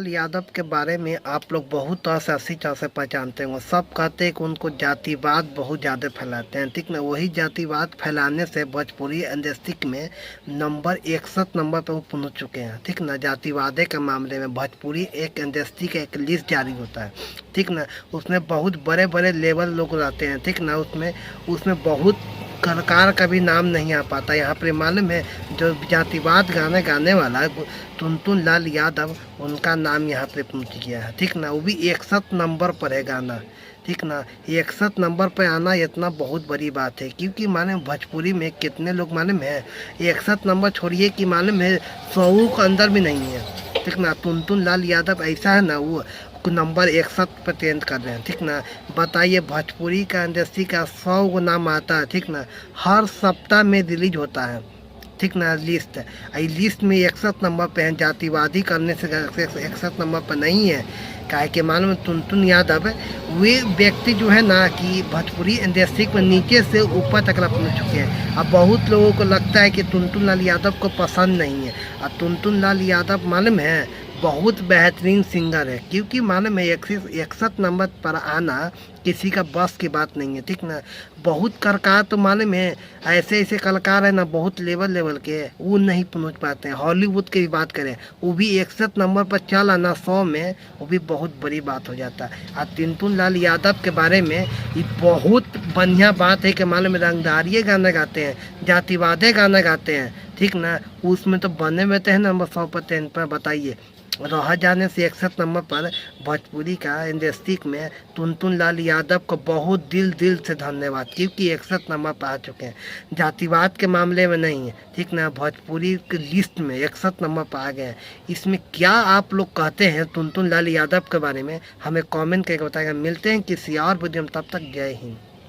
लाल यादव के बारे में आप लोग बहुत तरह से अच्छी तरह से पहचानते होंगे। सब कहते हैं कि उनको जातिवाद बहुत ज़्यादा फैलाते हैं, ठीक ना। वही जातिवाद फैलाने से भोजपुरी इंडस्ट्री में नंबर 61 नंबर पर वो पहुँच चुके हैं, ठीक ना। जातिवाद के मामले में भोजपुरी एक इंडस्ट्री का एक लिस्ट जारी होता है, ठीक ना। उसमें बहुत बड़े बड़े लेवल लोग रहते हैं, ठीक ना। उसमें बहुत कलाकार का भी नाम नहीं आ पाता। यहाँ पर मालूम है जो जातिवाद गाने गाने वाला टुनटुन लाल यादव, उनका नाम यहाँ पे पहुँच गया है, ठीक ना। वो भी 61 नंबर पर है गाना, ठीक ना। 61 नंबर पे आना इतना बहुत बड़ी बात है, क्योंकि माने भोजपुरी में कितने लोग मालूम है 61 नंबर छोड़िए कि मालूम है 100 के अंदर भी नहीं है, ठीक ना। टुनटुन लाल यादव ऐसा है ना, वो नंबर 61 पर ट्रेंड कर रहे हैं, ठीक ना। बताइए भोजपुरी का इंडस्ट्री का 100 गो नाम आता है, ठीक ना। हर सप्ताह में रिलीज होता है, ठीक ना। लिस्ट लिस्ट में 61 नंबर पे है। जातिवादी करने से 61 नंबर पर नहीं है, काहे के मालूम टुनटुन यादव वे व्यक्ति जो है ना कि भोजपुरी इंडस्ट्री में नीचे से ऊपर तक पहुँच चुके हैं। अब बहुत लोगों को लगता है कि टुनटुन लाल यादव को पसंद नहीं है। और टुनटुन लाल यादव मालूम है बहुत बेहतरीन सिंगर है, क्योंकि मालूम है 61 नंबर पर आना किसी का बस की बात नहीं है, ठीक ना। बहुत कलाकार तो मालूम है ऐसे ऐसे कलाकार है ना, बहुत लेवल के वो नहीं पहुंच पाते हैं। हॉलीवुड की भी बात करें, वो भी 61 नंबर पर चल आना 100 में, वो भी बहुत बड़ी बात हो जाता है। और टुनटुन लाल यादव के बारे में ये बहुत बढ़िया बात है कि मालूम है रंगदारिये गाना गाते हैं, जातिवादे गाना गाते हैं, ठीक ना। उसमें तो बने हुए हैं नंबर 100 पर 10 पर। बताइए रह जाने से 61 नंबर पर भोजपुरी का इंडस्ट्री में टुनटुन लाल यादव को बहुत दिल से धन्यवाद, क्योंकि 61 नंबर पर आ चुके हैं। जातिवाद के मामले में नहीं है, ठीक ना। भोजपुरी की लिस्ट में 61 नंबर पर आ गए हैं। इसमें क्या आप लोग कहते हैं टुनटुन लाल यादव के बारे में, हमें कमेंट करके बताएगा। मिलते हैं किसी और वीडियो में, तब तक जय हिंद।